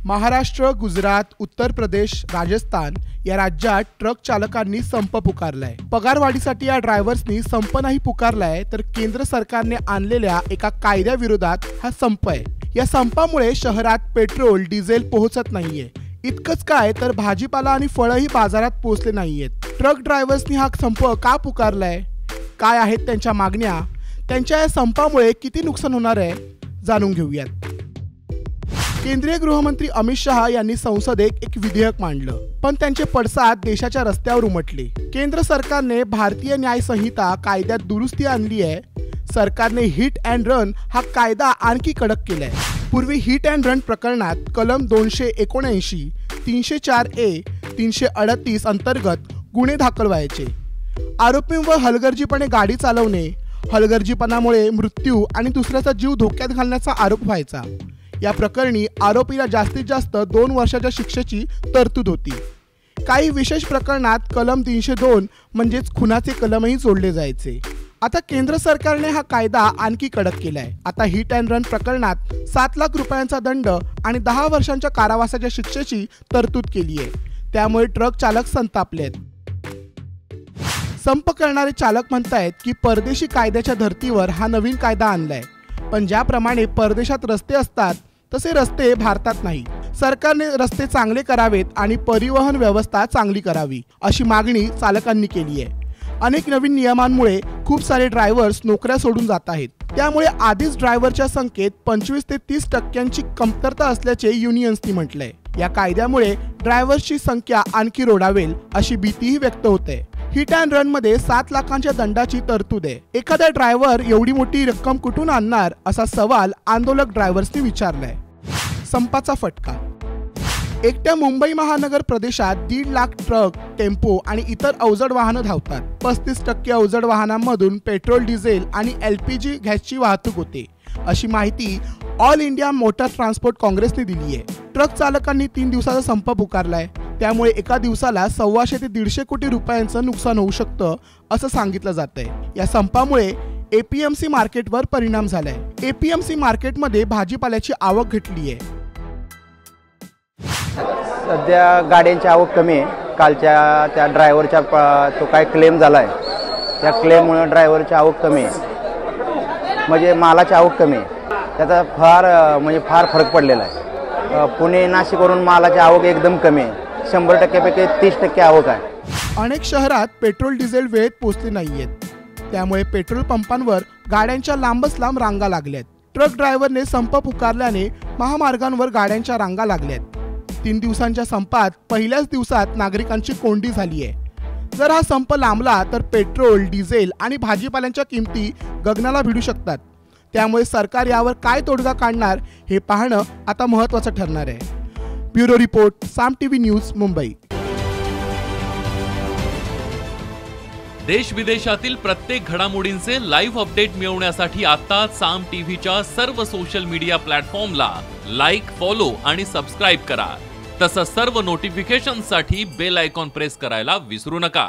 महाराष्ट्र, गुजरात, उत्तर प्रदेश, राजस्थान या राज्यात ट्रक चालकांनी संप पुकारलाय। पगारवाढीसाठी या ड्रायव्हर्सनी संप नाही पुकारलाय, तर केंद्र सरकारने आणलेल्या एका कायद्याविरोधात हा संप आहे। या संपामुळे शहरात पेट्रोल, डिझेल पोहोचत नाहीये। इतकंच काय तर भाजीपाला आणि फळंही बाजारात पोहोचले नाहीयेत। ट्रक ड्रायव्हर्सनी हा संप का पुकारलाय, काय आहेत त्यांच्या मागण्या, त्यांच्या या संपामुळे किती नुकसान होणार आहे, जाणून घेऊयात। केंद्रीय गृहमंत्री अमित शहा यांनी संसदेत एक विधेयक मांडलं, पण त्यांचे पडसाद देशाच्या रस्त्यावर उमटले। केंद्र सरकारने भारतीय न्याय संहिता कायद्यात दुरुस्ती आणली आहे। सरकारने हिट अँड रन हा कायदा आणखी कडक केलाय। पूर्वी हिट अँड रन प्रकरणात कलम 279, 304A, 338 अंतर्गत गुन्हे दाखल व्हायचे। आरोपींवर हलगर्जीपणे गाडी चालवणे, हलगर्जीपणामुळे मृत्यू आणि दुसऱ्याचा जीव धोक्यात घालण्याचा आरोप व्हायचा। या प्रकरणी आरोपीला जास्तीत जास्त 2 वर्षाच्या शिक्षेची तरतूद होती। काही विशेष प्रकरणात कलम 302 म्हणजेच खुनाचे कलमही जोडले जायचे। आता केंद्र सरकारने हा कायदा आणखी कडक केलाय। आता हिट अँड रन प्रकरणात 7 लाख रुपयांचा दंड आणि 10 वर्षांच्या कारावासाच्या शिक्षेची तरतूद केली आहे। त्यामुळे ट्रक चालक संतापलेत। संप करणारे चालक म्हणतायत की परदेशी कायद्याच्या धर्तीवर हा नवीन कायदा आणलाय, पण ज्याप्रमाणे परदेशात रस्ते असतात तसे रस्ते भारतात नाही। सरकारने रस्ते चांगले करावेत आणि परिवहन व्यवस्था चांगली करावी, अशी मागणी चालकांनी केली आहे। अनेक नवीन नियमांमुळे खूप सारे ड्रायव्हर्स नोकऱ्या सोडून जात आहेत। त्यामुळे आधीच ड्रायव्हरच्या संख्येत 25 ते 30% कमतरता असल्याचे युनियन्सनी म्हटलंय। या कायद्यामुळे ड्रायव्हर्सची संख्या आणखी रोडावेल अशी भीतीही व्यक्त होते। हिट अँड रन मध्ये 7 लाखांच्या दंडाची तरतूद आहे। एखादा ड्रायव्हर एवढी मोठी रक्कम कुठून आणणार, असा सवाल आंदोलक ड्रायव्हर्सनी विचारलाय। संपाचा फटका। एकट्या मुंबई महानगर प्रदेशात 1.5 लाख ट्रक, टेम्पो आणि इतर अवजड वाहनं धावतात। 35% अवजड वाहनांमधून पेट्रोल, डिझेल आणि LPG गॅसची वाहतूक होते, अशी माहिती ऑल इंडिया मोटर ट्रान्सपोर्ट काँग्रेसने दिली आहे। ट्रक चालकांनी 3 दिवसाचा संप पुकारलाय। त्यामुळे एका दिवसाला 125 ते 150 कोटी रुपयांचं नुकसान होऊ शकतं, असं सांगितलं जातंय। या संपामुळे APMC मार्केटवर परिणाम झालाय। APMC मार्केटमध्ये भाजीपाल्याची आवक घटली आहे। सध्या गाड्यांची आवक कमी आहे। कालच्या त्या ड्रायव्हरच्या तो काय क्लेम झालाय, त्या क्लेममुळे ड्रायव्हरची आवक कमी आहे, म्हणजे मालाची आवक कमी आहे। त्याचा फार फरक पडलेला आहे। पुणे, नाशिकवरून मालाची आवक एकदम कमी आहे। 100% पैकी 30% आवक आहे। अनेक शहरात पेट्रोल, डिझेल वेळेत पोहोचले नाहीयेत। त्यामुळे पेट्रोल पंपांवर गाड्यांच्या लांबच लांब रांगा लागल्यात। ट्रक ड्रायव्हरने संप पुकारल्याने महामार्गांवर गाड्यांच्या रांगा लागल्यात। 3 दिवसांच्या संपात पहिल्याच दिवसात नागरिकांची कोंडी झाली आहे। जर हा संप लांबला तर पेट्रोल, डिझेल आणि भाजीपाल्यांच्या किमती गगनाला भिडू शकतात। त्यामुळे सरकार यावर काय तोडगा काढणार हे पाहणं आता महत्त्वाचं ठरणार आहे। ब्युरो रिपोर्ट, साम टीव्ही न्यूज, मुंबई। देश विदेशातील प्रत्येक घडामोडींचे लाईव्ह अपडेट मिळवण्यासाठी आता साम टीव्हीच्या सर्व सोशल मीडिया प्लॅटफॉर्मला लाईक, फॉलो आणि सबस्क्राईब करा। तसंच सर्व नोटिफिकेशनसाठी बेल आयकॉन प्रेस करायला विसरू नका।